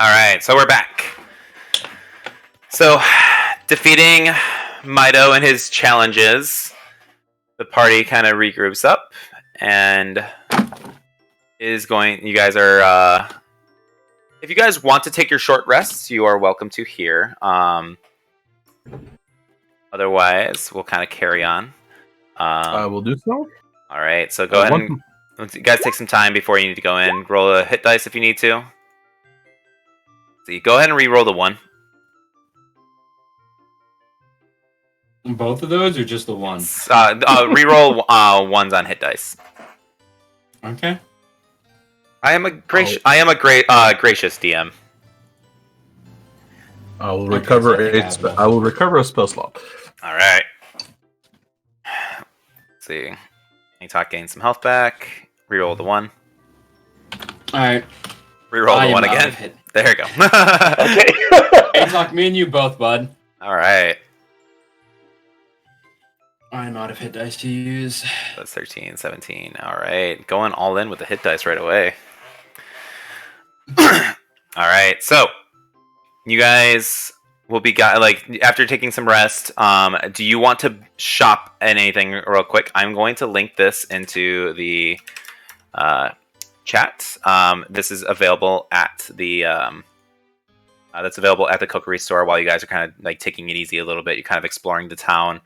Alright, so we're back. So, defeating Mido and his challenges, the party kind of regroups up and is going. You guys are. If you guys want to take your short rests, you are welcome to here. Otherwise, we'll kind of carry on. I will do so. Alright, so go ahead and. You guys take some time before you need to go in. Roll a hit dice if you need to. So you go ahead and re-roll the 1. Both of those, or just the one? Reroll ones on hit dice. Okay. I am a gracious DM. I will recover I will recover a spell slot. All right. Let's see. Atok gains some health back. Reroll the 1. All right. Reroll the 1 again. There you go. Okay. Atok, me and you both, bud. All right. I'm out of hit dice to use. That's 13, 17. All right. Going all in with the hit dice right away. All right. So, you guys will be after taking some rest. Do you want to shop anything real quick? I'm going to link this into the chat. This is available at the Cookery store while you guys are kind of like taking it easy a little bit. You're kind of exploring the town.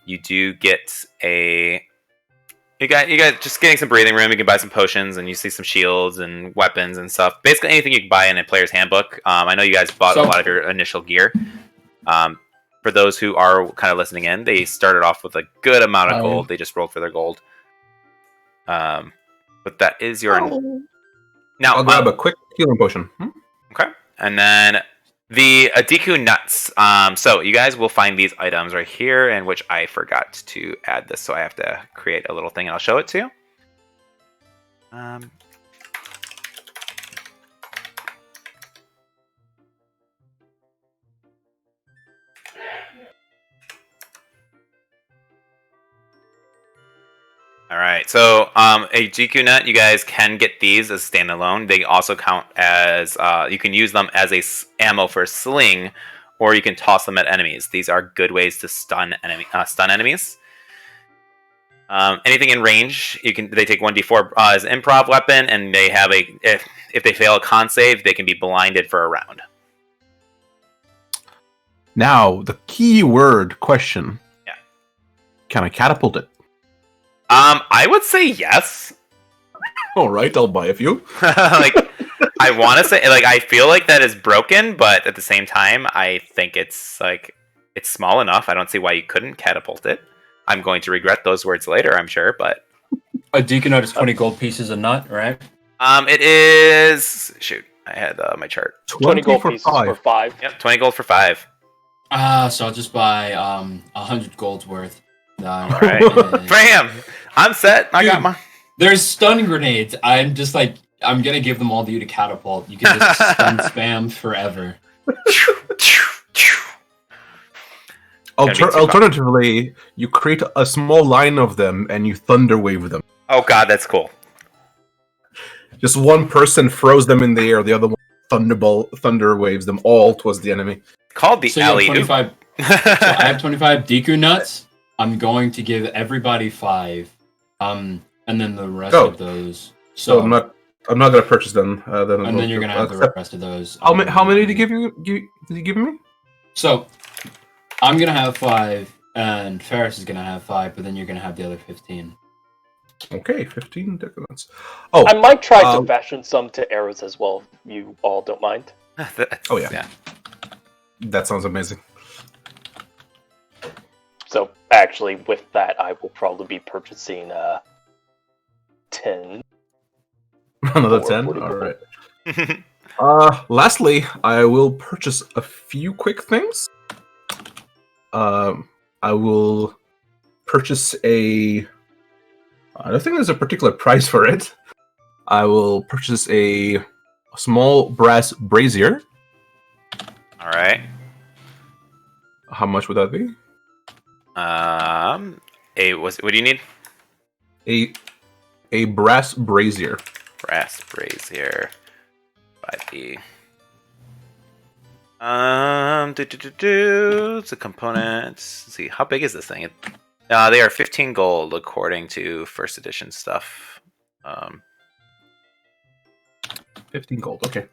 You do get you guys just getting some breathing room. You can buy some potions, and you see some shields and weapons and stuff. Basically, anything you can buy in a player's handbook. I know you guys bought a lot of your initial gear. For those who are kind of listening in, they started off with a good amount of gold. They just rolled for their gold. But that is your now. I'll grab a quick healing potion. Okay, and then the Deku nuts. So you guys will find these items right here, in which I forgot to add this, so I have to create a little thing, and I'll show it to you. All right, so a Deku nut, you guys can get these as standalone. They also count as you can use them as ammo for a sling, or you can toss them at enemies. These are good ways to stun enemies. Anything in range, they take 1d4 as an improv weapon, and they have if they fail a con save, they can be blinded for a round. Now the keyword question. Yeah. Can I catapult it? I would say yes. All right, I'll buy a few. I want to say, I feel like that is broken, but at the same time, I think it's small enough. I don't see why you couldn't catapult it. I'm going to regret those words later, I'm sure, but a Deku nut is 20 gold pieces a nut, right? It is. Shoot, I had my chart. 20 gold pieces for 5. Yep, 20 gold for 5. So I'll just buy 100 gold's worth. All right, bam! I'm set. I got my. There's stun grenades. I'm just I'm gonna give them all to you to catapult. You can just stun spam forever. Alternatively, you create a small line of them and you thunder wave them. Oh god, that's cool. Just one person throws them in the air, the other one thunder waves them all towards the enemy. Called the alley. 25. So I have 25 Deku nuts. I'm going to give everybody 5, and then the rest of those. So I'm not gonna purchase them. And then you're gonna have the rest of those. How many did you give me? So I'm gonna have 5, and Ferris is gonna have 5, but then you're gonna have the other 15. Okay, 15 Deku nuts. Oh, I might try to fashion some to arrows as well. If you all don't mind. Oh yeah, that sounds amazing. So, actually, with that, I will probably be purchasing 10. Another 10? Alright. Lastly, I will purchase a few quick things. I will purchase I don't think there's a particular price for it. I will purchase a small brass brazier. Alright. How much would that be? What do you need? A brass brazier. Brass brazier. 5 see. It's a component. Let's see, how big is this thing? They are 15 gold according to first edition stuff. 15 gold. Okay.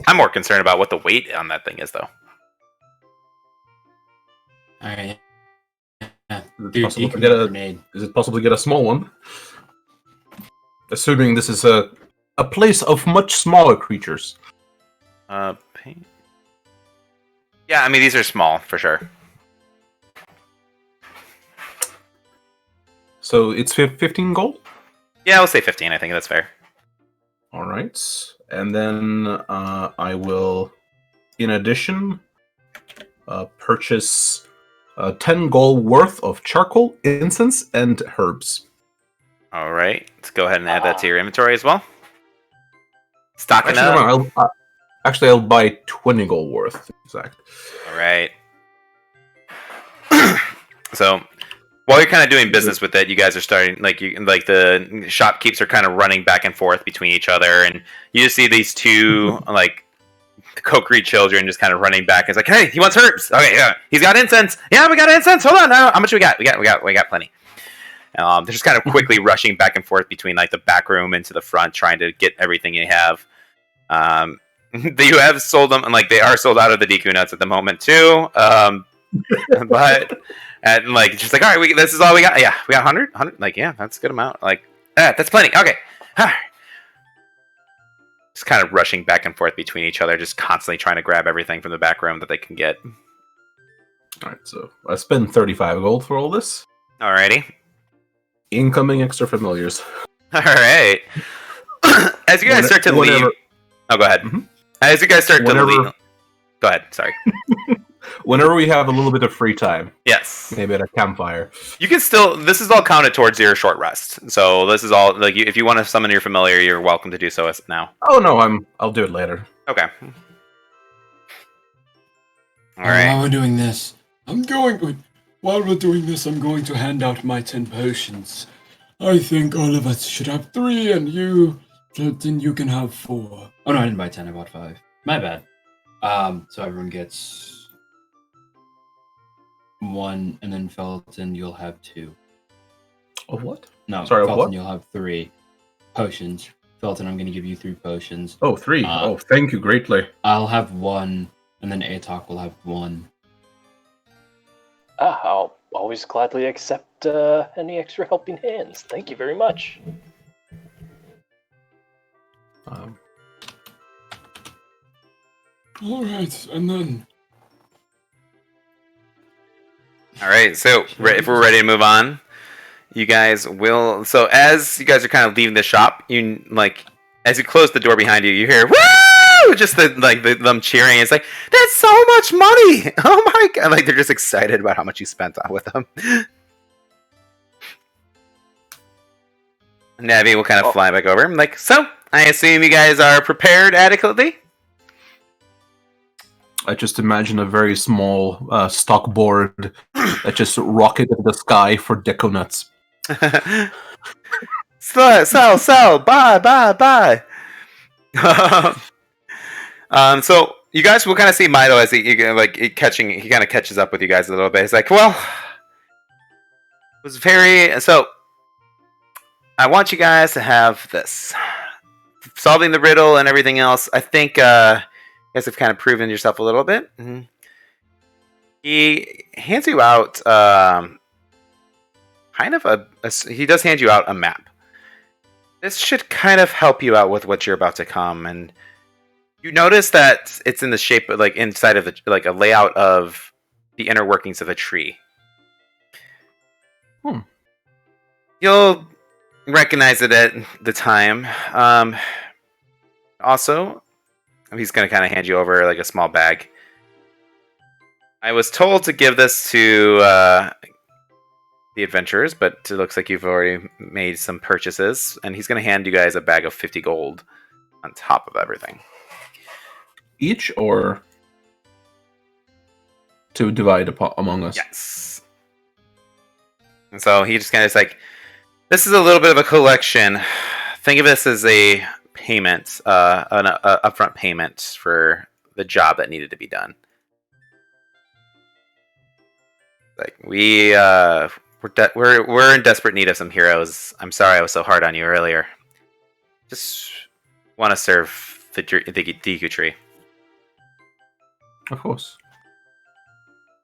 I'm more concerned about what the weight on that thing is, though. All right. Is it possible to get a small one? Assuming this is a place of much smaller creatures. Paint. Yeah, I mean these are small for sure. So it's 15 gold? Yeah, we'll say 15. I think that's fair. All right. And then I will, in addition, purchase 10 gold worth of charcoal, incense, and herbs. All right. Let's go ahead and add that to your inventory as well. Stocking Actually, up. I'll buy 20 gold worth. Exact. All right. So while you're kind of doing business with it, you guys are starting the shopkeepers are kind of running back and forth between each other, and you just see these two Kokiri children just kind of running back. It's like, hey, he wants herbs. Okay, yeah, he's got incense. Yeah, we got incense. Hold on, how much we got? We got plenty. They're just kind of quickly rushing back and forth between the back room into the front, trying to get everything you have. You have sold them, and they are sold out of the Deku nuts at the moment too. But and just all right, this is all we got. Yeah, we got 100. Yeah, that's a good amount. That's plenty. Okay. Just kind of rushing back and forth between each other, just constantly trying to grab everything from the back room that they can get. All right, so I spend 35 gold for all this. Alrighty. Incoming extra familiars. All right. As you guys start to leave. Oh, go ahead. Mm-hmm. As you guys start to leave. Go ahead. Sorry. Whenever we have a little bit of free time. Yes. Maybe at a campfire. You can still. This is all counted towards your short rest. So this is all if you want to summon your familiar, you're welcome to do so now. Oh no, I'll do it later. Okay. All right. While we're doing this, I'm going to hand out my 10 potions. I think all of us should have 3, and then you can have 4. Oh no, I didn't buy 10. I bought 5. My bad. So everyone gets 1, and then Felton, you'll have 2. Of what? No, sorry, Felton, of what? you'll have 3 potions. Felton, I'm going to give you 3 potions. Oh, 3. Thank you greatly. I'll have 1, and then Atok will have 1. I'll always gladly accept any extra helping hands. Thank you very much. All right, and then. All right. So if we're ready to move on, you guys will. So as you guys are kind of leaving the shop, as you close the door behind you, you hear "Woo!" Just them cheering. It's that's so much money. Oh my god! They're just excited about how much you spent on with them. Navi will kind of fly back over. I'm so I assume you guys are prepared adequately. I just imagine a very small stock board that just rocketed in the sky for Deku nuts. Sell, buy. So you guys will kind of see Milo as he kind of catches up with you guys a little bit. He's well, it was very so. I want you guys to have this solving the riddle and everything else. I think you guys have kind of proven yourself a little bit. Mm-hmm. He hands you out he does hand you out a map. This should kind of help you out with what you're about to come, and you notice that it's in the shape of inside of a layout of the inner workings of a tree. You'll recognize it at the time. Also, he's going to kind of hand you over a small bag. I was told to give this to the adventurers, but it looks like you've already made some purchases, and he's going to hand you guys a bag of 50 gold on top of everything. Each or to divide among us. Yes. And so he just kind of is like, this is a little bit of a collection. Think of this as a payment, an upfront payment for the job that needed to be done. Like we're in desperate need of some heroes. I'm sorry I was so hard on you earlier. Just want to serve the Deku Tree. Of course.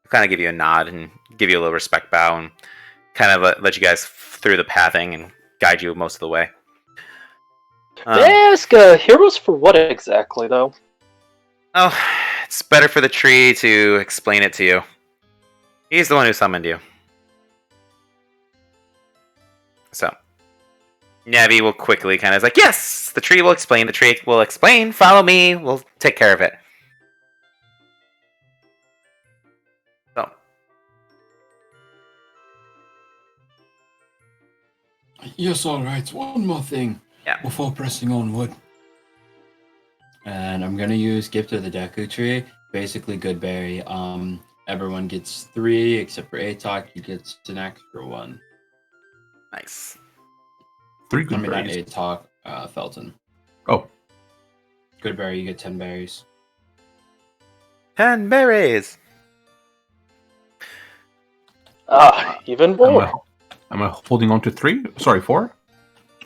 Kind of give you a nod and give you a little respect bow and kind of let you guys through the pathing and guide you most of the way. May I ask, heroes for what exactly, though? Oh, it's better for the tree to explain it to you. He's the one who summoned you. So, Navi will quickly kind of like, yes, the tree will explain. The tree will explain. Follow me. We'll take care of it. So, Yes, alright. One more thing. Yeah. Before pressing onward. And I'm gonna use Gift of the Deku Tree. Basically, Goodberry. Everyone gets 3 except for Atok. He gets an extra 1. nice. 3 good I mean, not berries. Atok, Felton. Oh, Goodberry, you get 10 berries. 10 berries. Even more. am I holding on to 3? Sorry, 4?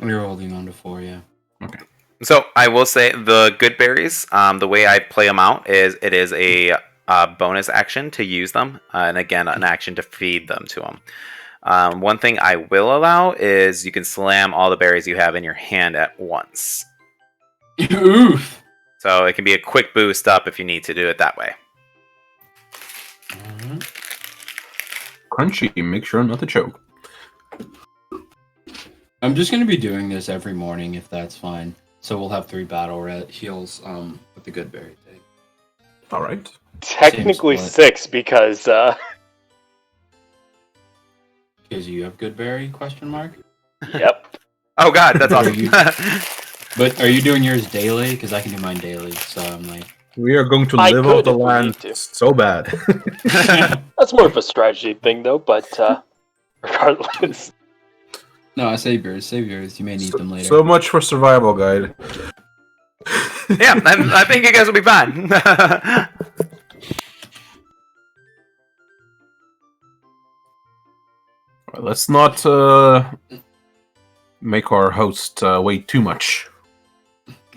You're holding on to 4, yeah. Okay. So I will say the good berries. The way I play them out is it is a bonus action to use them, and again an action to feed them to them. One thing I will allow is you can slam all the berries you have in your hand at once. Oof! So it can be a quick boost up if you need to do it that way. Crunchy, make sure not to choke. I'm just gonna be doing this every morning if that's fine. So we'll have 3 battle heals with the Goodberry thing. All right. Technically Same 6 because Because you have Goodberry, question mark? yep. Oh god, that's awesome. But are you doing yours daily? Because I can do mine daily, so I'm like... We are going to I live could off the if we land need to. so bad. That's more of a strategy thing, though. But regardless, No, save yours. You may need them later. So much for survival guide. Yeah, I think you guys will be fine. Let's not make our host wait too much.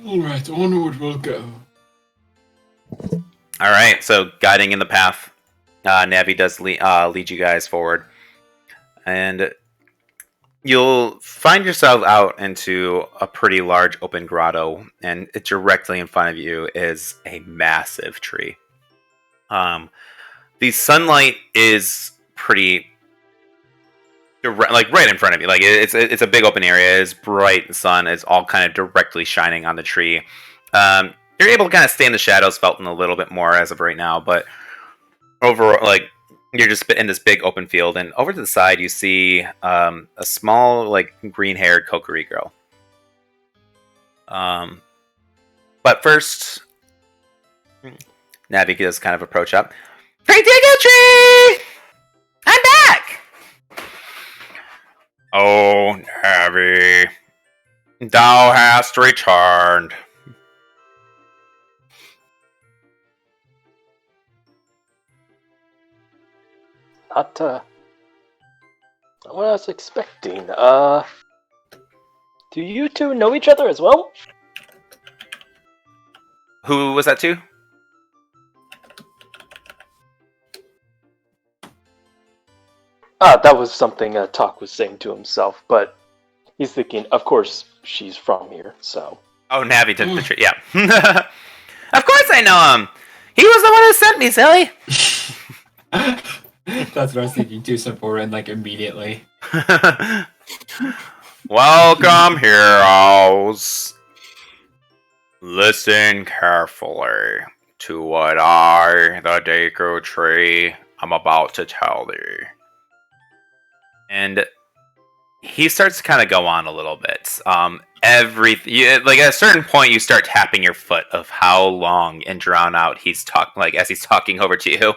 Alright, onward we'll go. All right, so guiding in the path, Navi does lead you guys forward, and you'll find yourself out into a pretty large open grotto, and directly in front of you is a massive tree. The sunlight is pretty direct, like right in front of you. Like it's a big open area. It's bright. The sun is all kind of directly shining on the tree. You're able to kind of stay in the shadows, Felton, a little bit more as of right now, but overall, like you're just in this big open field, and over to the side you see a small, like green-haired Kokiri girl. But first, Navi does kind of approach up. Great Deku Tree! I'm back! Oh, Navi, thou hast returned. not what I was expecting. Do you two know each other as well? Who was that to? That was something Talk was saying to himself, but he's thinking, of course, she's from here, so. Oh, Navi took the tree. Yeah. Of course I know him. He was the one who sent me, silly. That's what I was thinking too, so we're in like immediately. Welcome, heroes. Listen carefully to what I, the Deku Tree, am about to tell thee. And he starts to kind of go on a little bit. Like at a certain point, you start tapping your foot of how long and drawn out he's talking, like as he's talking over to you.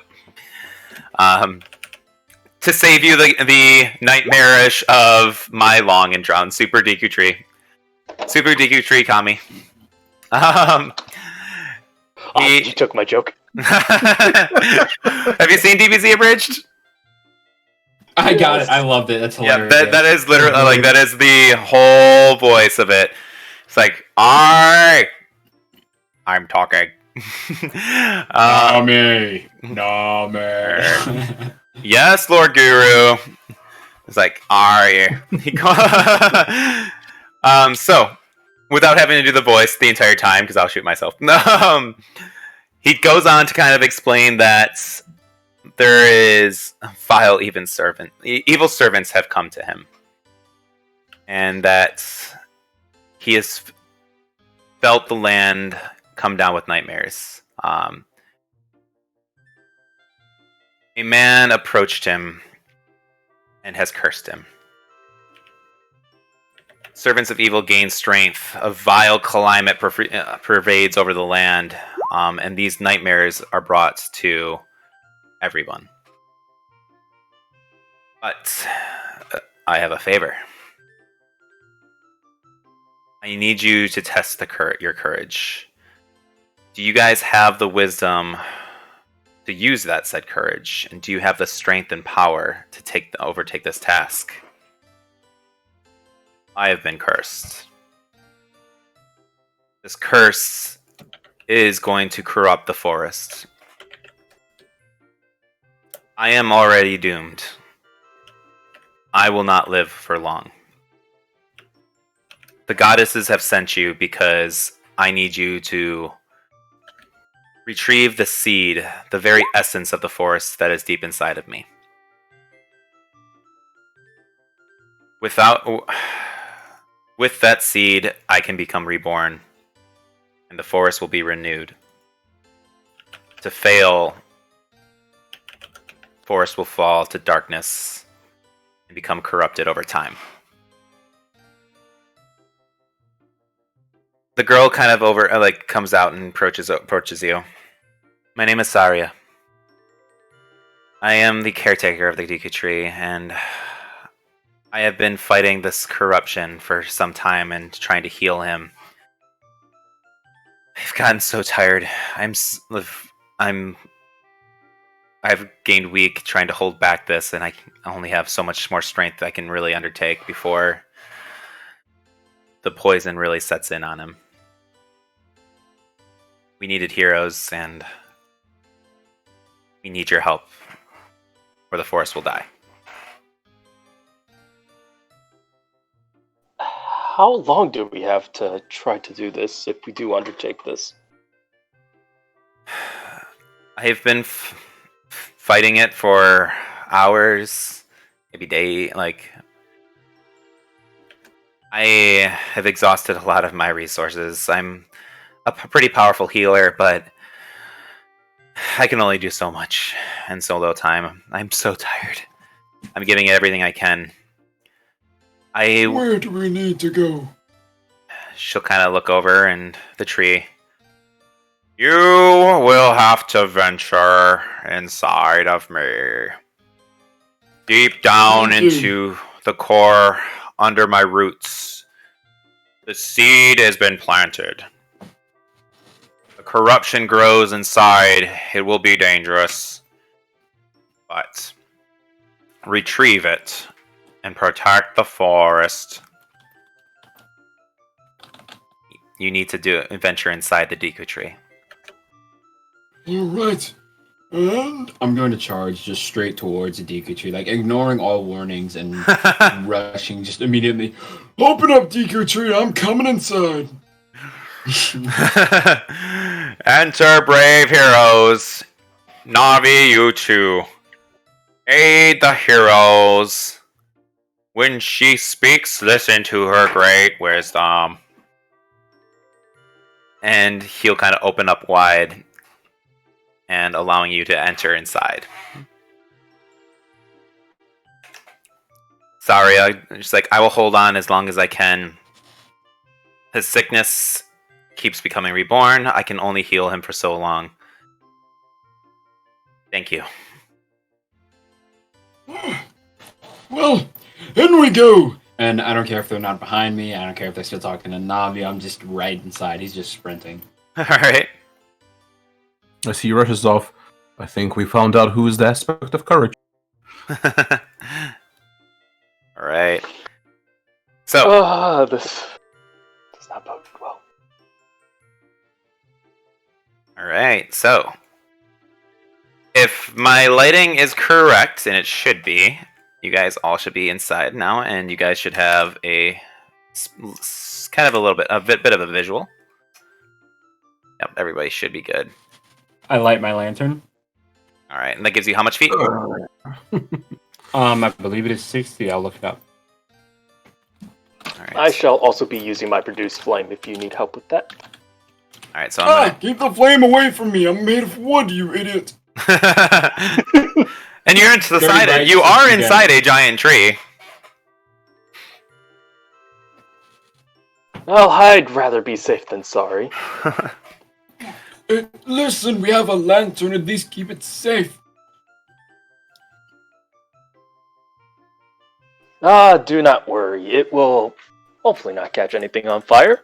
To save you the nightmarish of my long and drawn Super Deku Tree. Super Deku Tree Kami. You took my joke. Have you seen DBZ Abridged? I got it. I loved it. That's hilarious. Yeah, that is literally like that is the whole voice of it. It's like I'm talking. Name. Yes, Lord Guru. It's like so without having to do the voice the entire time because I'll shoot myself. He goes on to kind of explain that there is vile evil servants have come to him, and that he has felt the land come down with nightmares. A man approached him and has cursed him. Servants of evil gain strength. A vile climate pervades over the land, and these nightmares are brought to everyone. But I have a favor. I need you to test your courage. Do you guys have the wisdom to use that said courage? And do you have the strength and power to overtake this task? I have been cursed. This curse is going to corrupt the forest. I am already doomed. I will not live for long. The goddesses have sent you because I need you to retrieve the seed, the very essence of the forest that is deep inside of me. With that seed, I can become reborn, and the forest will be renewed. To fail, forest will fall to darkness and become corrupted over time. The girl kind of comes out and approaches you. My name is Saria. I am the caretaker of the Deku Tree, and I have been fighting this corruption for some time and trying to heal him. I've gotten so tired. I've gained weak trying to hold back this, and I only have so much more strength I can really undertake before the poison really sets in on him. We needed heroes, and we need your help, or the forest will die. How long do we have to try to do this if we do undertake this? I've been fighting it for hours, maybe days. I have exhausted a lot of my resources. I'm a pretty powerful healer, but I can only do so much in so little time. I'm so tired. I'm giving it everything I can. Where do we need to go? She'll kind of look over and the tree. You will have to venture inside of me. Deep down into the core, under my roots. The seed has been planted. The corruption grows inside. It will be dangerous. But retrieve it and protect the forest. You need to venture inside the Deku Tree. Alright. And I'm going to charge just straight towards the Deku Tree, ignoring all warnings and rushing just immediately. open up, Deku Tree, I'm coming inside. Enter, brave heroes. Navi, you too. Aid the heroes. When she speaks, listen to her great wisdom. And he'll kind of open up wide and allowing you to enter inside. Sorry, just I will hold on as long as I can. His sickness keeps becoming reborn. I can only heal him for so long. Thank you. Well, in we go. And I don't care if they're not behind me. I don't care if they're still talking to Navi. I'm just right inside. He's just sprinting. All right. As he rushes off, I think we found out who is the aspect of courage. All right. So, This does not bode well. all right. So, if my lighting is correct, and it should be, you guys all should be inside now, and you guys should have a kind of a bit of a visual. Yep, everybody should be good. I light my lantern. All right, and that gives you how much feet? I believe it is 60. I'll look it up. All right. I shall also be using my produce flame if you need help with that. All right, so I'm gonna... Keep the flame away from me. I'm made of wood, you idiot. And you're into the Very side. bright You are again. inside a giant tree. Well, I'd rather be safe than sorry. Listen, we have a lantern. At least keep it safe. Do not worry. It will hopefully not catch anything on fire.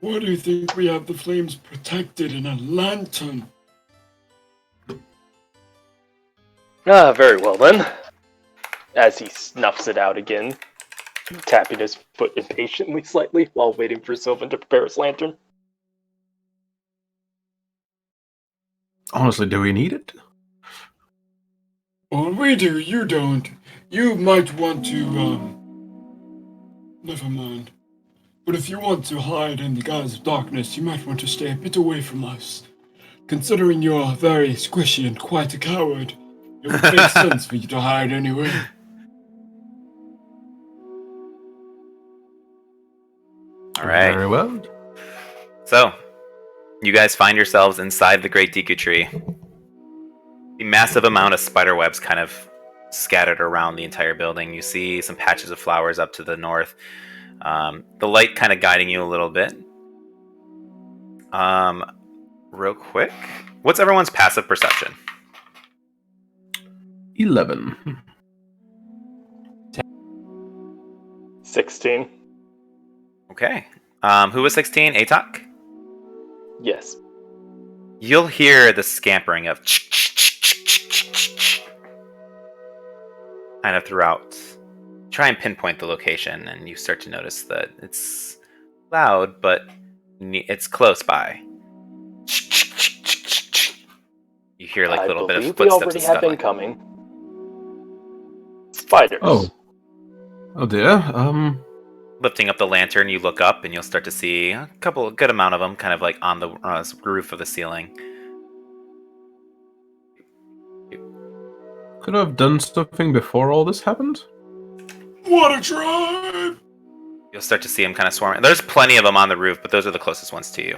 Why do you think we have the flames protected in a lantern? Very well then. As he snuffs it out again, tapping his foot impatiently slightly while waiting for Sylvan to prepare his lantern. Honestly, do we need it? Well, we do, you don't. You might want to, never mind. But if you want to hide in the guise of darkness, you might want to stay a bit away from us. Considering you're very squishy and quite a coward, it would make sense for you to hide anyway. All right. Very well. So, you guys find yourselves inside the Great Deku Tree. The massive amount of spider webs kind of scattered around the entire building. You see some patches of flowers up to the north. The light kind of guiding you a little bit. Real quick, what's everyone's passive perception? 11. 16. Okay. Who was 16? Atok? Yes. You'll hear the scampering of kind of throughout. Try and pinpoint the location, and you start to notice that it's loud, but it's close by. You hear like a little bit of we footsteps already and have scuttling. incoming. Spiders. Oh dear. Lifting up the lantern, you look up, and you'll start to see a good amount of them, kind of like on the roof of the ceiling. Could I have done something before all this happened? What a tribe! You'll start to see them kind of swarming. There's plenty of them on the roof, but those are the closest ones to you.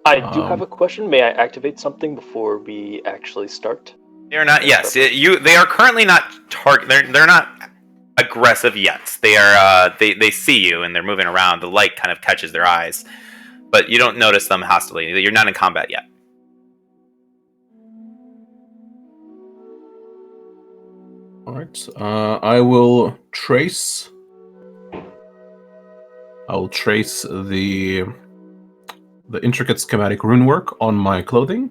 I do have a question. May I activate something before we actually start? They're not. Yes, they are currently not target. They're not aggressive yet. They are. They see you and they're moving around. The light kind of catches their eyes, but you don't notice them hostilely. You're not in combat yet. All right. I will trace. I'll trace the intricate schematic rune work on my clothing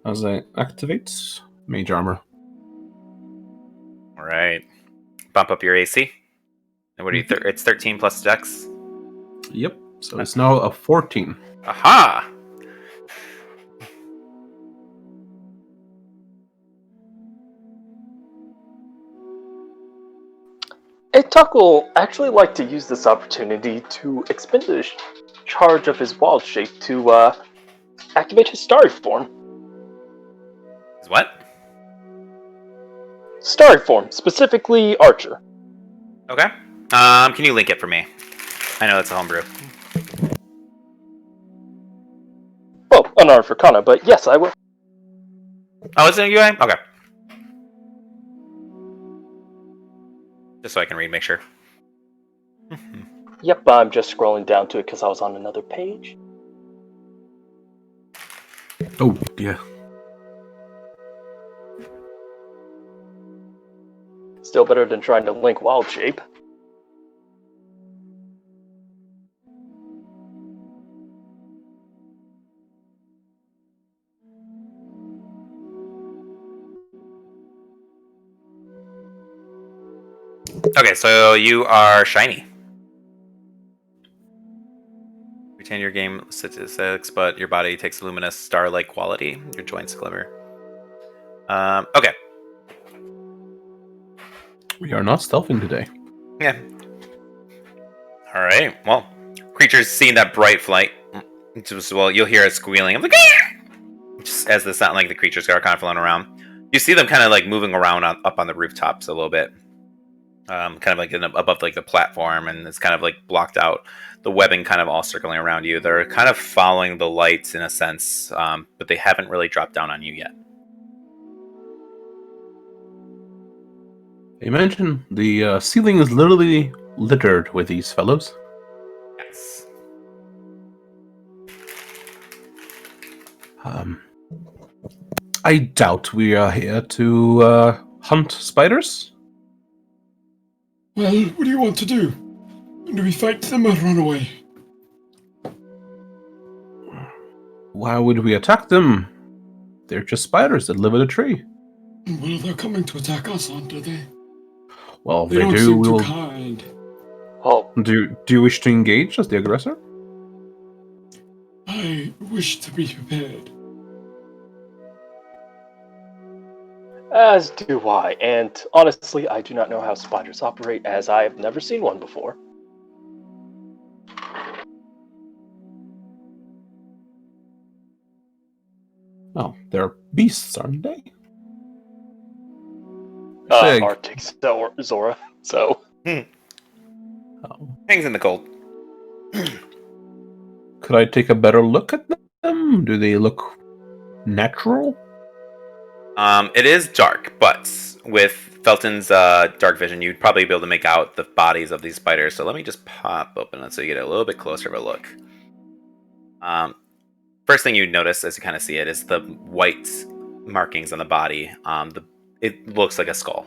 as I activate mage armor. All right. Bump up your AC. And what are you? It's 13 plus Dex. Yep. So it's now a 14. Aha! Tuck will actually like to use this opportunity to expend a charge of his wild shape to activate his starry form. Is what? Starry form, specifically Archer. Okay. Can you link it for me? I know that's a homebrew. Well, an Arcana, but yes, I will. Oh, it's a UI? Okay. Just so I can read, make sure. Yep, I'm just scrolling down to it because I was on another page. Oh, yeah. Still better than trying to link wild shape. Okay, so you are shiny. Retain your game statistics, but your body takes luminous star-like quality. Your joints glimmer. Okay. We are not stealthing today. Yeah. All right. Well, creatures seeing that bright flight. Well, you'll hear it squealing. I'm like, just as the sound, like the creatures are kind of floating around. You see them kind of like moving around up on the rooftops a little bit. Kind of like above like the platform, and it's kind of like blocked out. The webbing kind of all circling around you. They're kind of following the lights in a sense, but they haven't really dropped down on you yet. Imagine the ceiling is literally littered with these fellows. Yes. I doubt we are here to hunt spiders. Well, what do you want to do? Do we fight them or run away? Why would we attack them? They're just spiders that live in a tree. Well, they're coming to attack us, aren't they? Well, if They they don't do, seem we too will. kind. Oh, Do you wish to engage as the aggressor? I wish to be prepared. as do I. And honestly, I do not know how spiders operate, as I have never seen one before. Oh, they're beasts, aren't they? Fig. Arctic Zora. So Oh. Hangs in the cold. Could I take a better look at them? Do they look natural? It is dark, but with Felton's dark vision, you'd probably be able to make out the bodies of these spiders. So let me just pop open it so you get a little bit closer of a look. First thing you notice as you kind of see it is the white markings on the body. It looks like a skull.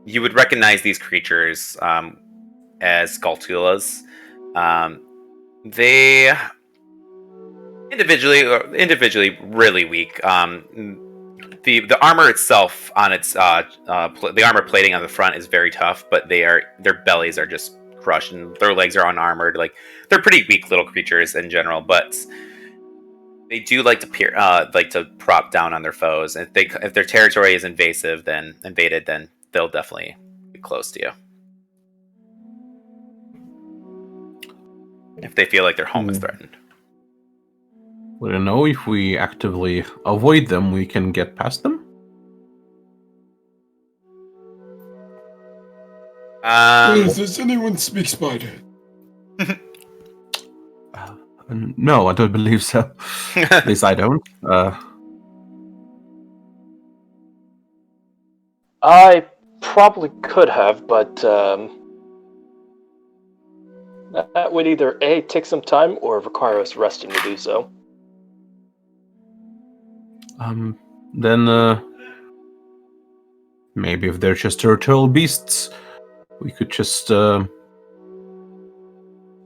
You would recognize these creatures as Skulltulas. They individually really weak. The armor itself on its the armor plating on the front is very tough, but their bellies are just crushed and their legs are unarmored. Like, they're pretty weak little creatures in general, but they do like to prop down on their foes. If their territory is invaded, then they'll definitely get close to you. If they feel like their home is threatened. Well, know if we actively avoid them, we can get past them? Well, does anyone speak spider? No, I don't believe so. At least I don't. I probably could have, but that would either A, take some time, or require us resting to do so. Then maybe if they're just territorial beasts, we could just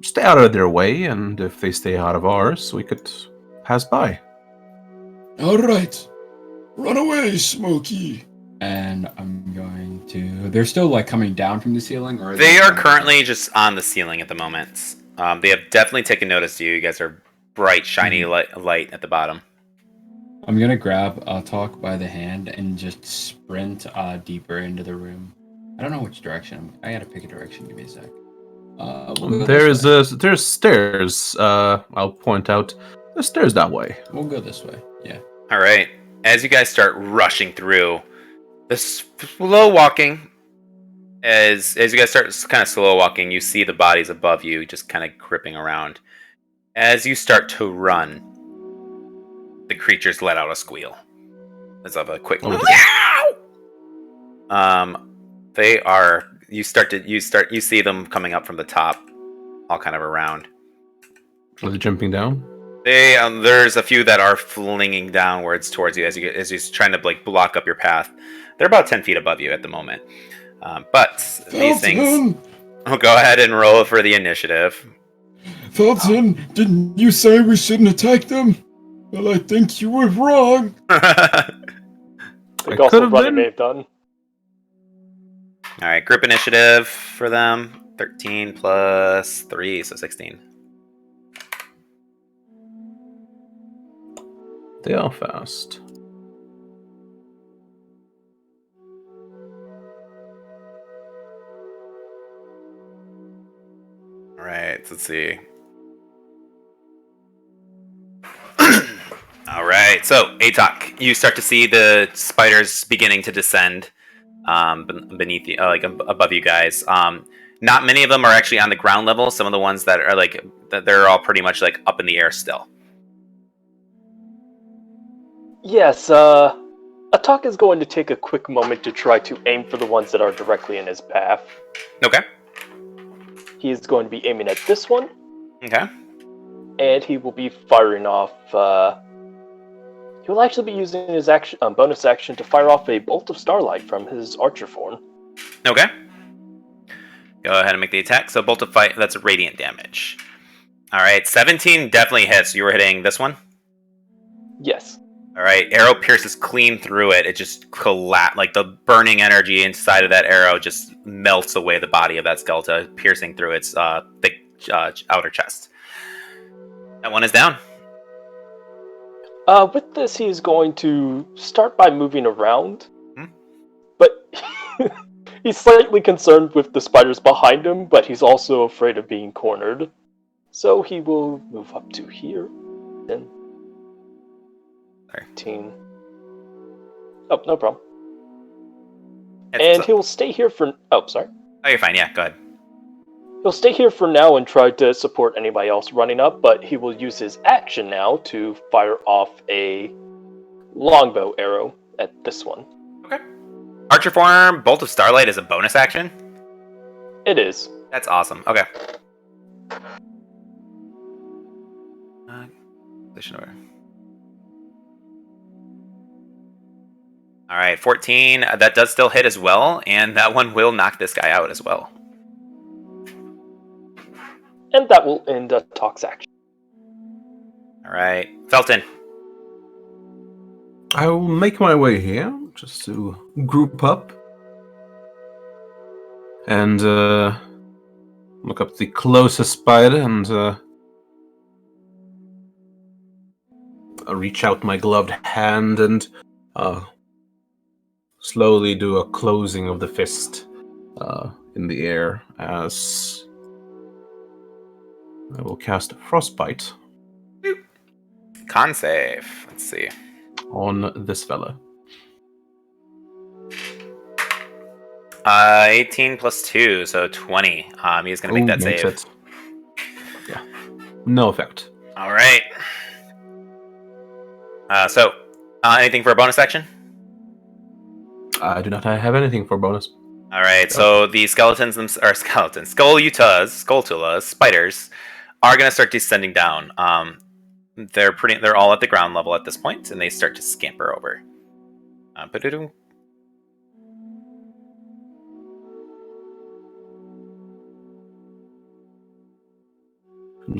stay out of their way, and if they stay out of ours, we could pass by. All right, run away, Smokey. And I'm going to. They're still like coming down from the ceiling, or They are currently just on the ceiling at the moment. They have definitely taken notice of you. You guys are bright, shiny light at the bottom. I'm gonna grab Talk by the hand and just sprint deeper into the room. I don't know which direction. I gotta pick a direction. Give me a sec. There's stairs. I'll point out the stairs that way. We'll go this way. Yeah. All right. As you guys start rushing through, the slow walking. As you guys start kind of slow walking, you see the bodies above you just kind of creeping around. As you start to run, the creatures let out a squeal. Let's have a quick. They are. You see them coming up from the top, all kind of around. Are they jumping down? There's a few that are flinging downwards towards you as you're trying to like block up your path. They're about 10 feet above you at the moment. But these things... Felton! I'll go ahead and roll for the initiative. Felton, didn't you say we shouldn't attack them? Well, I think you were wrong. I think I also could've Runny been. may have done. Alright, group initiative for them. 13 plus 3, so 16. They are fast. Alright, let's see. Alright, so Atok, you start to see the spiders beginning to descend beneath you, above you guys. Not many of them are actually on the ground level. Some of the ones that are they're all pretty much like up in the air still. Yes, Atak is going to take a quick moment to try to aim for the ones that are directly in his path. Okay. He is going to be aiming at this one, Okay. and he will be firing off. He will actually be using his action, bonus action to fire off a bolt of starlight from his archer form. Okay. Go ahead and make the attack. So bolt of fire, that's radiant damage. Alright, 17 definitely hits. You were hitting this one? Yes. Alright, arrow pierces clean through it. It just collapses. Like the burning energy inside of that arrow just melts away the body of that skeleton, piercing through its thick outer chest. That one is down. With this, he is going to start by moving around, Hmm? but he's slightly concerned with the spiders behind him, but he's also afraid of being cornered. So he will move up to here. 10, 13. Oh, no problem. And he will stay here for... Oh, sorry. Oh, you're fine. Yeah, go ahead. He'll stay here for now and try to support anybody else running up, but he will use his action now to fire off a longbow arrow at this one. Okay. Archer form, bolt of starlight is a bonus action? It is. That's awesome. Okay. Position over. Alright, 14. That does still hit as well, and that one will knock this guy out as well. And that will end Atak's action. Alright. Felton. I will make my way here just to group up and look up the closest spider and reach out my gloved hand and slowly do a closing of the fist in the air as I will cast Frostbite. Con save. Let's see. On this fella. 18 plus 2, so 20. He's going to make that Makes save. it. Yeah. No effect. Alright. Anything for a bonus action? I do not have anything for bonus. Alright, so the Skulltulas, spiders, are going to start descending down. They're all at the ground level at this point, and they start to scamper over.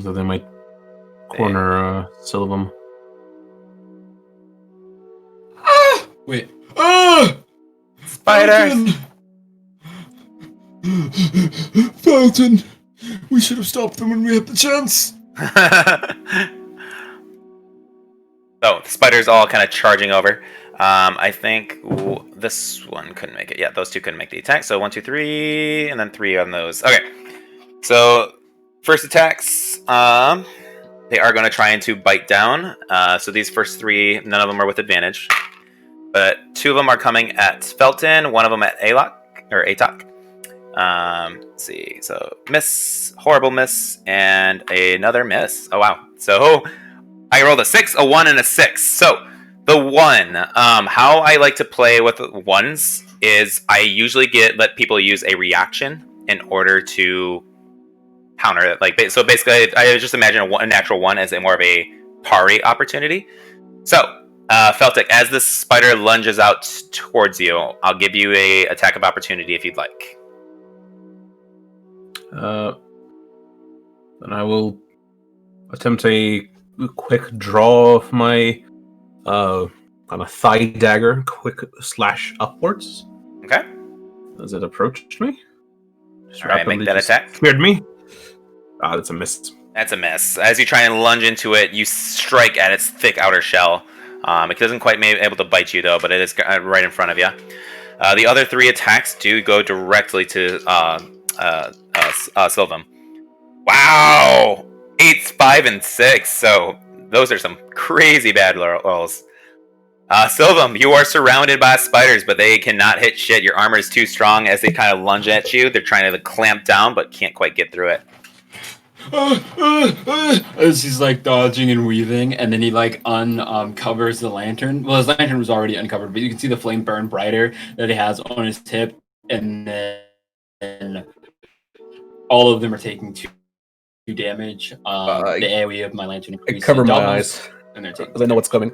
So they might corner Sylvam. Wait. Ah! Spiders! Felton! We should have stopped them when we had the chance! So, the spiders all kind of charging over. I think this one couldn't make it. Yeah, those two couldn't make the attack. So 1, 2, 3, and then 3 on those. Okay. So, first attacks, they are going to try to bite down. So these first 3, none of them are with advantage. But 2 of them are coming at Felton, 1 of them at Atok. Let's see. So, miss, horrible miss, and another miss. Oh, wow. So, I rolled a 6, a 1, and a 6. So, the 1, how I like to play with 1s is I usually let people use a reaction in order to counter it. So basically, I just imagine a natural 1 as more of a parry opportunity. So, Feltic, as this spider lunges out towards you, I'll give you a attack of opportunity if you'd like. And I will attempt a quick draw of my kind of thigh dagger, quick slash upwards. Okay. As it approached me. All right, make that attack. Smeared me. That's a miss. That's a miss. As you try and lunge into it, you strike at its thick outer shell. It doesn't quite be able to bite you, though, but it is right in front of you. The other 3 attacks do go directly to Sylvam. Wow! 8, 5, and 6. So those are some crazy bad rolls. Sylvam, you are surrounded by spiders, but they cannot hit shit. Your armor is too strong. As they kind of lunge at you, they're trying to clamp down, but can't quite get through it. As he's like dodging and weaving, and then he like uncovers the lantern. Well, his lantern was already uncovered, but you can see the flame burn brighter that he has on his tip, and then all of them are taking 2 damage. The AoE of my lantern I increases. cover my doubles, eyes. and they're taking. Because I know what's coming.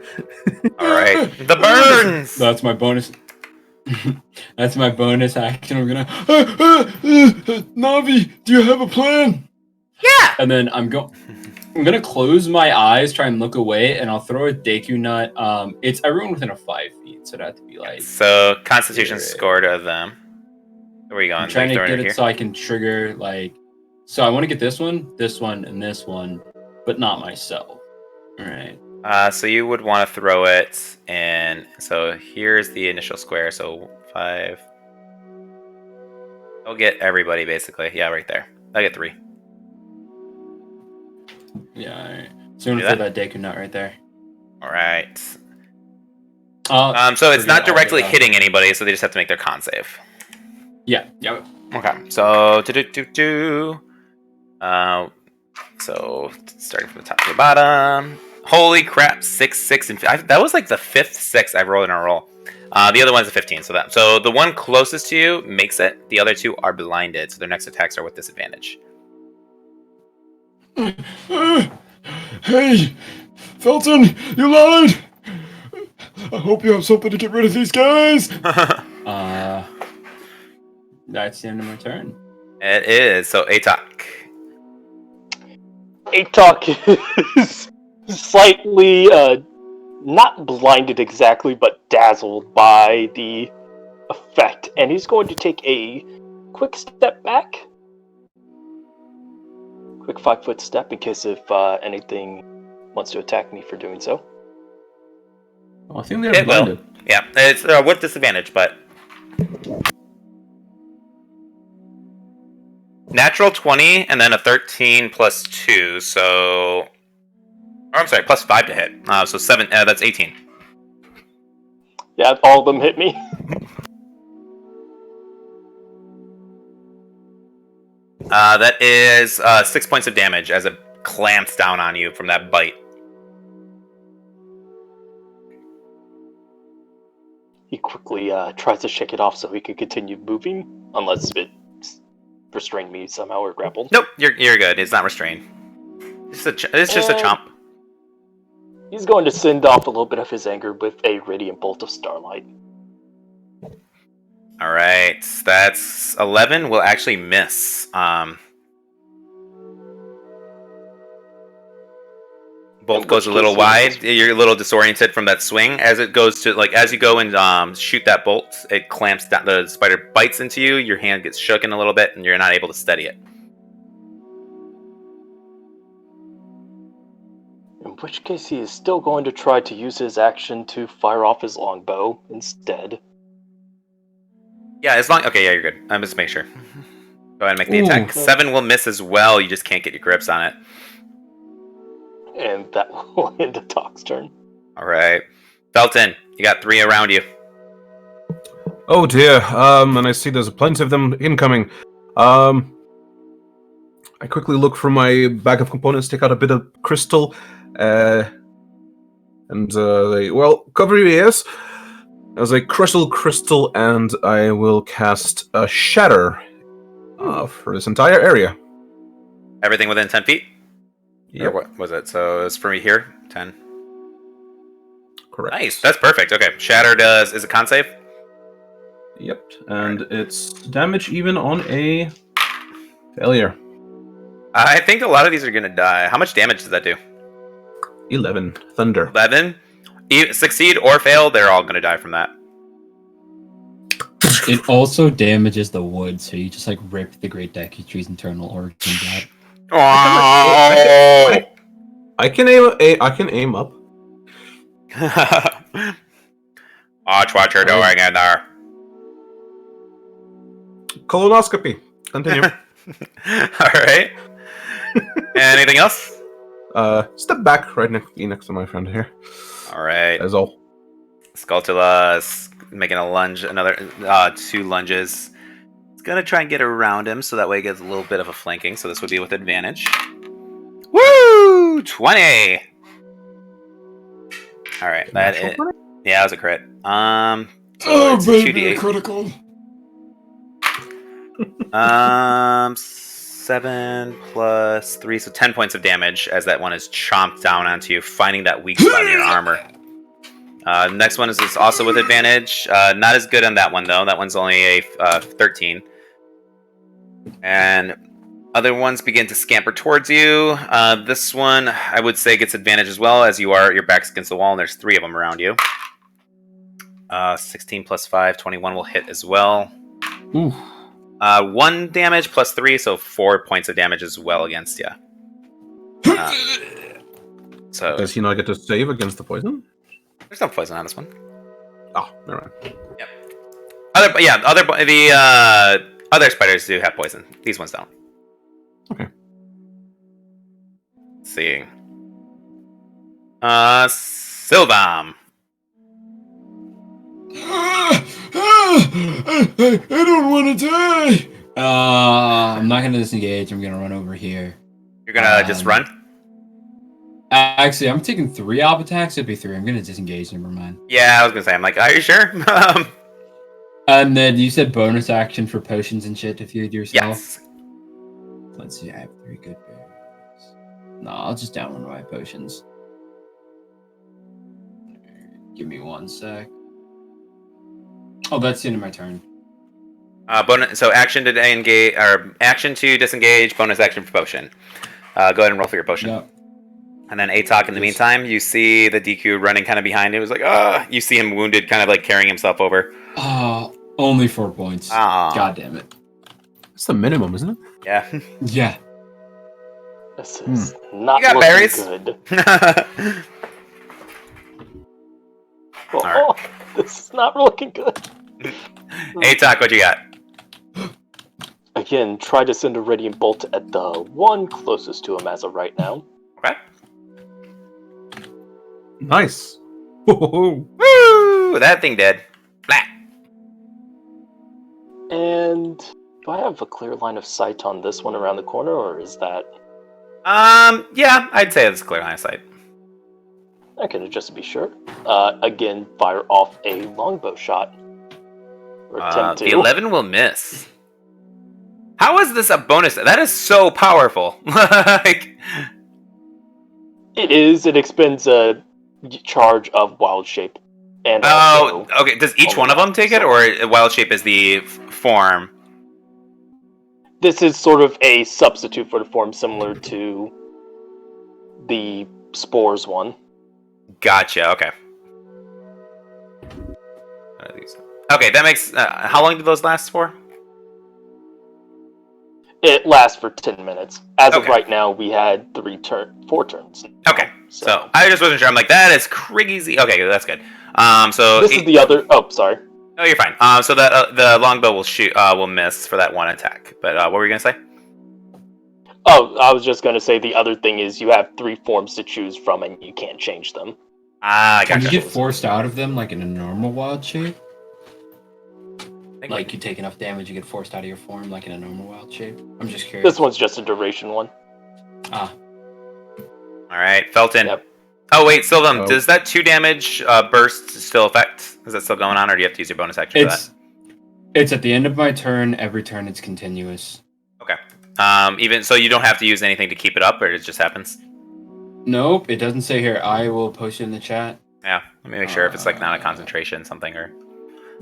All right, the burns. That's my bonus. That's my bonus action. I'm gonna. Navi, do you have a plan? Yeah. And then I'm gonna close my eyes, try and look away, and I'll throw a Deku nut. It's everyone within a 5 feet, so it'd have to be like. So Constitution score to them. Where are you going? I'm trying to get it here? so I can trigger like. So I want to get this one, and this one, but not myself. All right. So you would want to throw it, and so here's the initial square. So 5. I'll get everybody basically. Yeah, right there. I get 3. Yeah. All right. So I'm gonna throw that Deku nut right there. All right. So So it's not directly hitting anybody, so they just have to make their con save. Yeah. Yeah. Okay. So so starting from the top to the bottom. Holy crap! 6, 6, and 5. That was like the 5th 6 I've rolled in a roll. The other one's a 15. So the one closest to you makes it. The other 2 are blinded, so their next attacks are with disadvantage. Hey, Felton, you lied! I hope you have something to get rid of these guys! That's the end of my turn. It is. So Atok. Atok is slightly, not blinded exactly, but dazzled by the effect, and he's going to take a quick step back. Quick 5-foot step in case if anything wants to attack me for doing so. Oh, I think they're blinded. Yeah, it's with disadvantage, but natural 20 and then a 13 plus 2, so I'm sorry, plus 5 to hit. So 7. That's 18. Yeah, all of them hit me. That is 6 points of damage as it clamps down on you from that bite. He quickly tries to shake it off so he can continue moving, unless it restrained me somehow or grappled. Nope, you're good. It's not restrained. It's just a chomp. He's going to send off a little bit of his anger with a radiant bolt of starlight. All right, that's 11. Will actually miss. Bolt goes a little wide. You're a little disoriented from that swing. As it goes to as you go and shoot that bolt, it clamps down. The spider bites into you. Your hand gets shooken a little bit, and you're not able to steady it. In which case, he is still going to try to use his action to fire off his longbow instead. Yeah, as long. Okay, yeah, you're good. I'm just make sure. Go ahead and make the attack. 7 will miss as well. You just can't get your grips on it. And that will end Atok's turn. All right, Felton, you got 3 around you. Oh dear. And I see there's plenty of them incoming. I quickly look for my bag of components, take out a bit of crystal, and cover your ears. As I crystal, and I will cast a shatter for this entire area. Everything within 10 feet? Yep. Or what was it? So it's for me here, 10. Correct. Nice. That's perfect. Okay. Shatter is a con save? Yep, and it's damage even on a failure. I think a lot of these are going to die. How much damage does that do? 11. Thunder. 11? Succeed or fail, they're all going to die from that. It also damages the wood, so you just like rip the Great Deku Tree's internal organs out. Oh! I can aim up. Watch what you're doing in there. Colonoscopy. Continue. Alright. Anything else? Step back right next to my friend here. Alright. That's all. Skulltula's making a lunge, another 2 lunges. It's gonna try and get around him so that way he gets a little bit of a flanking, so this would be with advantage. Woo! 20! Alright, that is. Yeah, that was a crit. So it's baby, 2d8. critical. 7 plus 3, so 10 points of damage as that one is chomped down onto you, finding that weak spot in your armor. Next one is also with advantage. Not as good on that one, though. That one's only a 13. And other ones begin to scamper towards you. This one, I would say, gets advantage as well, as your back's against the wall, and there's 3 of them around you. 16 plus 5, 21 will hit as well. Ooh. 1 damage plus 3, so 4 points of damage as well against you. So Does he not get to save against the poison? there's no poison on this one. Oh, never mind. Yep. Other spiders do have poison. These ones don't. Okay. Let's see. Sylvam. I don't want to die. I'm not gonna disengage. I'm gonna run over here. You're gonna just run? Actually, I'm taking 3 op attacks. It'd be 3. I'm gonna disengage. Never mind. Yeah, I was gonna say. I'm like, are you sure? And then you said bonus action for potions and shit to feed yourself. Yes. Let's see. I have 3 good berries. No, I'll just down one of my potions. Give me 1 sec. Oh, that's the end of my turn. So action to engage, or action to disengage, bonus action for potion. Go ahead and roll for your potion. Yep. And then Atok, in the meantime, you see the Deku running kind of behind him. It was like, you see him wounded, kind of like carrying himself over. Oh, only 4 points. God damn it. That's the minimum, isn't it? Yeah. Yeah. This is not You got looking berries? good. Alright. This is not looking good. Atok, what you got? Again, try to send a Radiant Bolt at the one closest to him as of right now. Okay. Nice. Woo! Woo! That thing dead. Blah. And do I have a clear line of sight on this one around the corner, or is that... Yeah, I'd say it's a clear line of sight. I can just to be sure. Again, fire off a longbow shot. Or attempt to. The 11 will miss. How is this a bonus? That is so powerful. Like, It is. It expends a charge of wild shape. And also, okay. Does each one of them take it, or wild shape is the form? this is sort of a substitute for the form similar to the spores one. Gotcha. Okay. Okay, that makes. How long do those last for? It lasts for 10 minutes. As of Okay. right now, we had 4 turns. Okay, so I just wasn't sure. I'm like, that is crazy. Okay, that's good. So This is the other... Oh, sorry. No, you're fine. So that the longbow will will miss for that 1 attack. But what were you gonna say? Oh, I was just going to say the other thing is you have 3 forms to choose from and you can't change them. I Can gotcha. you get forced out of them like in a normal wild shape? Like you take enough damage, you get forced out of your form like in a normal wild shape? I'm just curious. This one's just a duration one. Ah. All right, Felton. Yep. Oh wait, Sylvam, Oh. does that 2 damage burst still affect? Is that still going on, or do you have to use your bonus action for It's at the end of my turn. Every turn it's continuous. that? Okay. Even so, you don't have to use anything to keep it up, or it just happens. Nope, it doesn't say here. I will post it in the chat. Yeah, let me make sure if it's like not a concentration something or.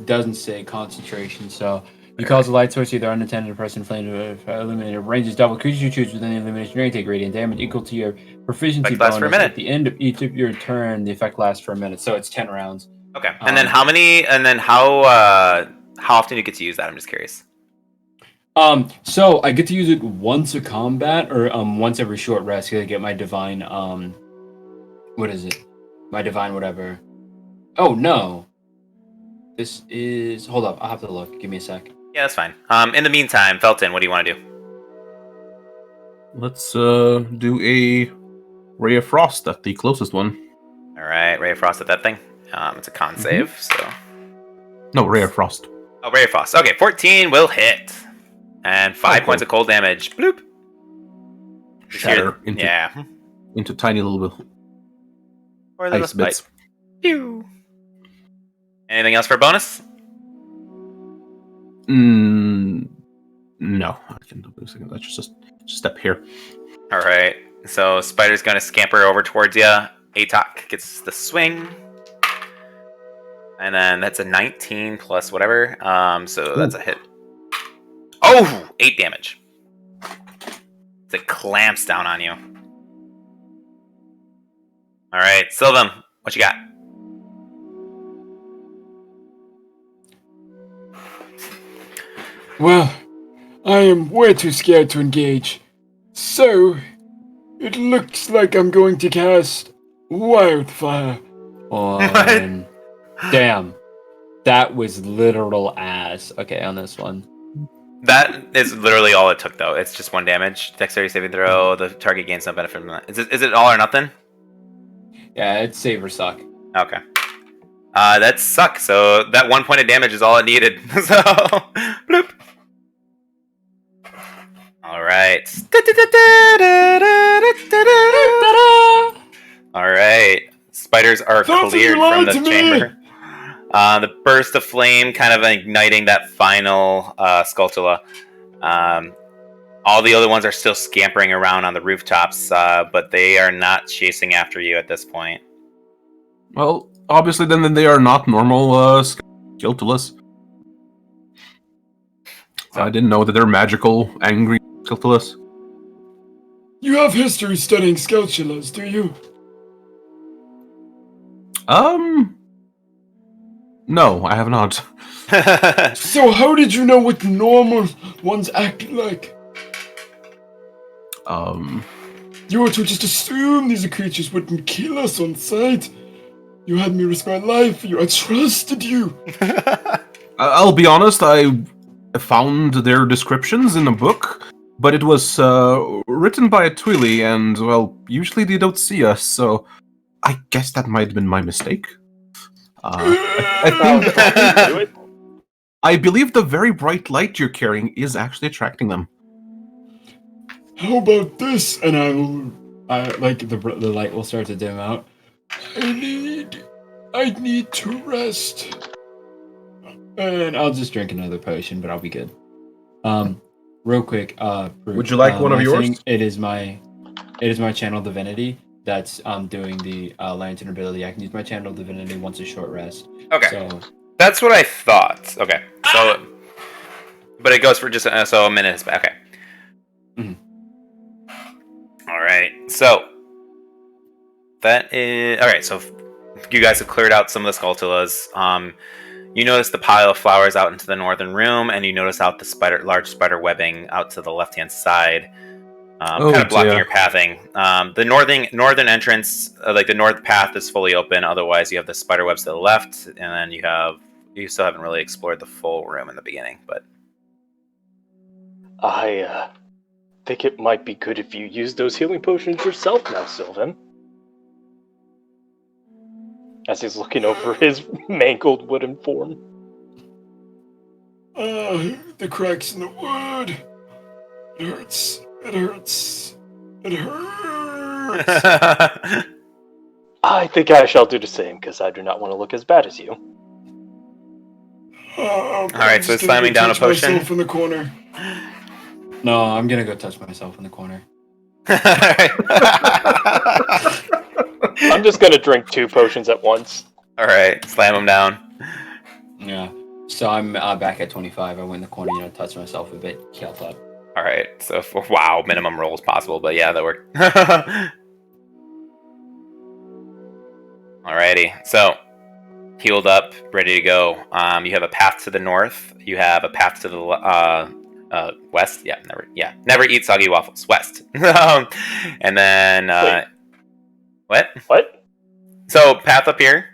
Doesn't say concentration, so you cause a light source either unattended or person flame to eliminate a range is double. Creatures you choose within the elimination range take radiant damage equal to your proficiency Effect lasts for a bonus. minute. At the end of each of your turn, the effect lasts for a minute, so it's 10 rounds. Okay, and then how many? And then how often do you get to use that? I'm just curious. So I get to use it once a combat or once every short rest. I get my divine what is it? My divine whatever. Oh no. This is hold up, I'll have to look. Give me a sec. Yeah, that's fine. In the meantime, Felton, what do you want to do? Let's do a Ray of Frost at the closest one. All right, Ray of Frost at that thing. It's a con save, so. No, Ray of Frost. Oh, Ray of Frost. Okay, 14 will hit. And 5 points of cold damage. Bloop. Shatter into, yeah. into tiny little Or little ice bits. Pew. Anything else for a bonus? No, I can do a second. Let's just step here. All right. So Spider's gonna scamper over towards you. Atok gets the swing, and then that's a 19 plus whatever. So that's a hit. Oh, 8 damage. It clamps down on you. All right, Sylvan, what you got? Well, I am way too scared to engage. So, it looks like I'm going to cast Wildfire. On damn. That was literal ass. Okay, on this one. That is literally all it took, though. It's just 1 damage. Dexterity saving throw. The target gains no benefit from that. Is it all or nothing? Yeah, it's save or suck. Okay. That sucks. So that 1 point of damage is all it needed. So, bloop. All right. All right. Spiders are cleared from the chamber. The burst of flame kind of igniting that final Skulltula. All the other ones are still scampering around on the rooftops, but they are not chasing after you at this point. Well, obviously, then they are not normal Skulltulas. I didn't know that they're magical, angry Skulltulas. You have history studying Skulltulas, do you? No, I have not. So how did you know what normal ones act like? You were to just assume these creatures wouldn't kill us on sight. You had me risk my life for you. I trusted you. I'll be honest, I found their descriptions in a book, but it was written by a Twilly, and, well, usually they don't see us, so I guess that might have been my mistake. I believe the very bright light you're carrying is actually attracting them. How about this? And Like the light will start to dim out. I need to rest. And I'll just drink another potion, but I'll be good. Real quick, Would you like one of yours? It is my channel divinity that's doing the lantern ability. I can use my channel divinity once a short rest. Okay. So That's what I thought. Okay. So, but it goes for just so a minute. Okay. Mhm. All right. So that is all right. So you guys have cleared out some of the Skulltulas. You notice the pile of flowers out into the northern room, and you notice out the large spider webbing out to the left-hand side, kind of blocking your pathing. The northern entrance, like the north path, is fully open. Otherwise, you have the spider webs to the left, and then you still haven't really explored the full room in the beginning. But I think it might be good if you use those healing potions yourself now, Sylvan. As he's looking over his mangled wooden form. The cracks in the wood. It hurts. It hurts. It hurts. I think I shall do the same, because I do not want to look as bad as you. Alright, so slamming down a potion. Myself in the corner. no, I'm gonna go touch myself in the corner. I'm I'm just gonna drink 2 potions at once. All right, slam them down. Yeah. So I'm back at 25. I went in the corner, touched myself a bit, healed up. All right, so wow, minimum roll is possible, but yeah, that worked. Alrighty, so healed up, ready to go. You have a path to the north. You have a path to the west. Never eat soggy waffles. West. And then what? So path up here,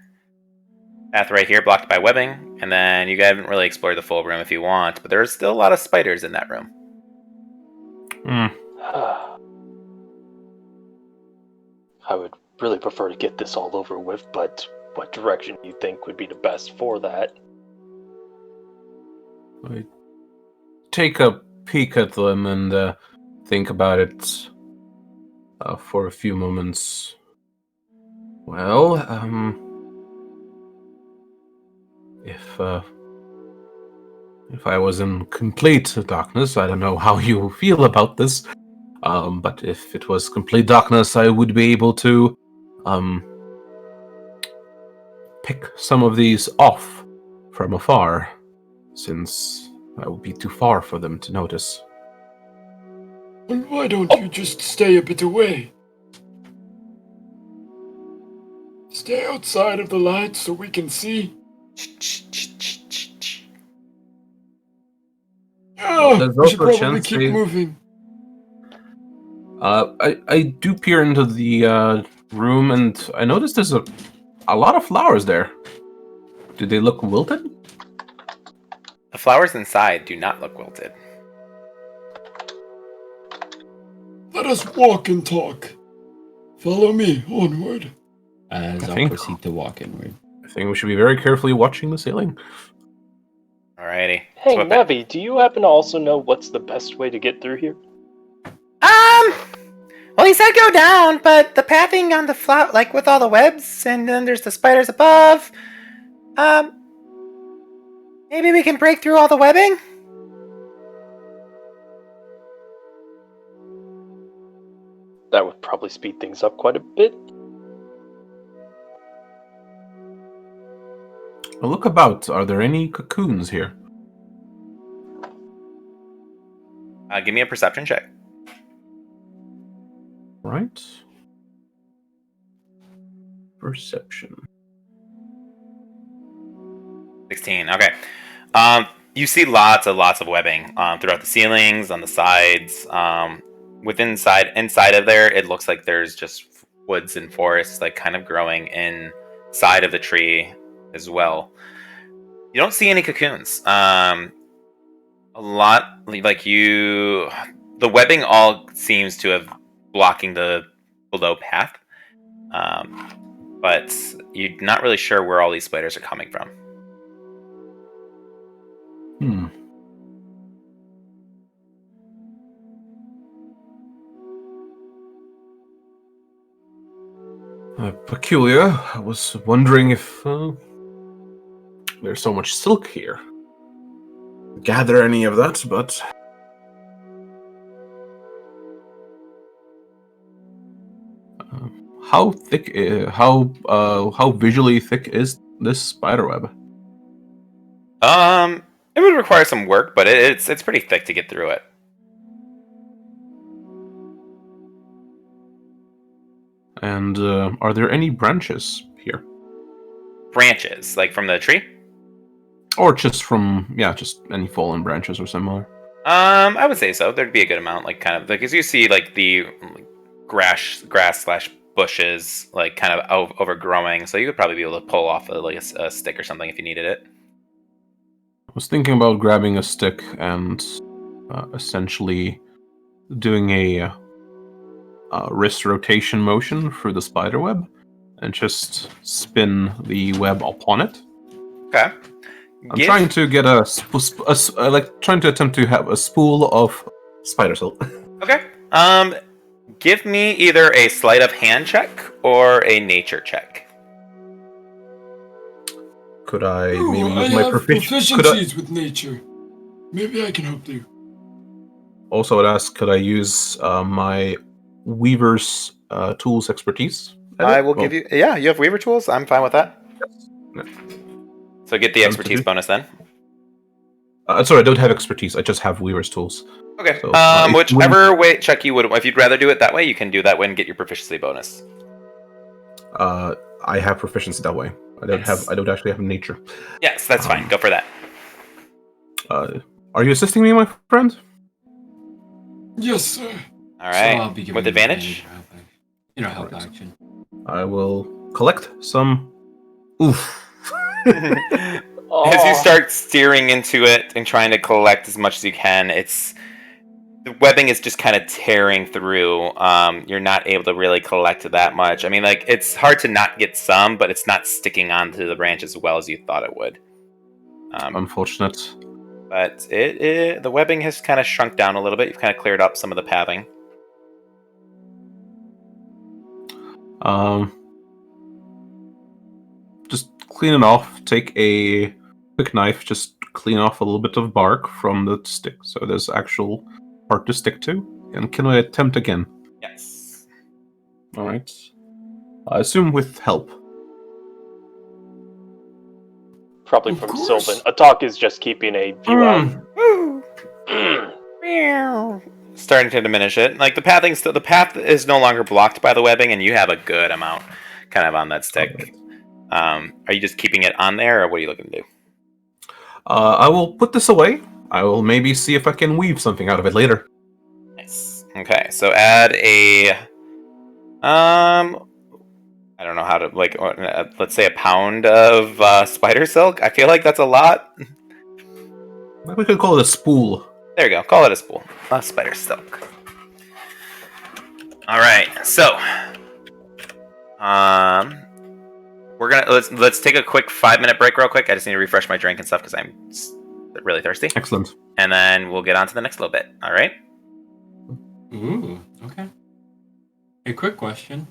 path right here, blocked by webbing, and then you haven't really explored the full room if you want, but there's still a lot of spiders in that room. I would really prefer to get this all over with, but what direction do you think would be the best for that? I take a peek at them and think about it for a few moments. Well, if I was in complete darkness, I don't know how you feel about this, but if it was complete darkness, I would be able to pick some of these off from afar, since I would be too far for them to notice. And why don't you just stay a bit away? Stay outside of the light so we can see. Oh, There's we should also a probably chance keep they- moving. I do peer into the room, and I noticed there's a lot of flowers there. Do they look wilted? The flowers inside do not look wilted. Let us walk and talk. Follow me onward. As I I'll think- proceed to walk inward. I think we should be very carefully watching the ceiling. Alrighty. Hey, So Navi, do you happen to also know what's the best way to get through here? Well, he said go down, but the pathing on the flower, like with all the webs, and then there's the spiders above. Maybe we can break through all the webbing? That would probably speed things up quite a bit. Look about. Are there any cocoons here? Give me a perception check. Right. Perception. 16. Okay. You see lots of webbing throughout the ceilings, on the sides. Inside of there, it looks like there's just woods and forests, like kind of growing inside of the tree as well. You don't see any cocoons. A lot the webbing all seems to have blocking the below path, but you're not really sure where all these spiders are coming from. Peculiar. I was wondering if there's so much silk here. Gather any of that, but how thick? How visually thick is this spider web? It would require some work, but it's pretty thick to get through it. And are there any branches here? Branches, like from the tree? Or just from, just any fallen branches or similar? I would say so. There'd be a good amount, like kind of like as you see, like the grass slash bushes, like kind of overgrowing. So you could probably be able to pull off a stick or something if you needed it. I was thinking about grabbing a stick and essentially doing a wrist rotation motion through the spider web and just spin the web upon it. Okay. I'm trying to get trying to attempt to have a spool of spider silk. Okay. Give me either a sleight of hand check or a nature check. Could I Ooh, maybe I use my have proficiency? proficiencies with nature. Maybe I can help you. Also, I'd ask, could I use my weaver's tools expertise I will give you. Yeah, you have Weaver tools. I'm fine with that. No. So get the expertise bonus then. Sorry, I don't have expertise. I just have Weaver's tools. Okay. So, whichever way, Chuck, you would. If you'd rather do it that way, you can do that way and get your proficiency bonus. I have proficiency that way. I don't actually have nature. Yes, that's fine. Go for that. Are you assisting me, my friend? Yes, sir. All right. So I'll be giving With you advantage. help action. I will collect some. Oof. As you start steering into it and trying to collect as much as you can, the webbing is just kind of tearing through. You're not able to really collect that much. I mean, like, it's hard to not get some, but it's not sticking onto the branch as well as you thought it would. Unfortunate. But the webbing has kind of shrunk down a little bit. You've kind of cleared up some of the pathing. Just clean it off. Take a quick knife. Just clean off a little bit of bark from the stick, so there's actual part to stick to. And can I attempt again? Yes. All right. I assume with help. Probably Of from course. Sylvan. Atak is just keeping a view out. Starting to diminish it. Like the path is no longer blocked by the webbing, and you have a good amount kind of on that stick. Are you just keeping it on there, or what are you looking to do? I will put this away. I will maybe see if I can weave something out of it later. Nice. Okay, so add a I don't know how to let's say a pound of spider silk. I feel like that's a lot. We could call it a spool. There you go. Call it a spool. Spider silk. All right. So, we're gonna let's take a quick 5-minute break, real quick. I just need to refresh my drink and stuff because I'm really thirsty. Excellent. And then we'll get on to the next little bit. All right. Ooh, okay. A quick question.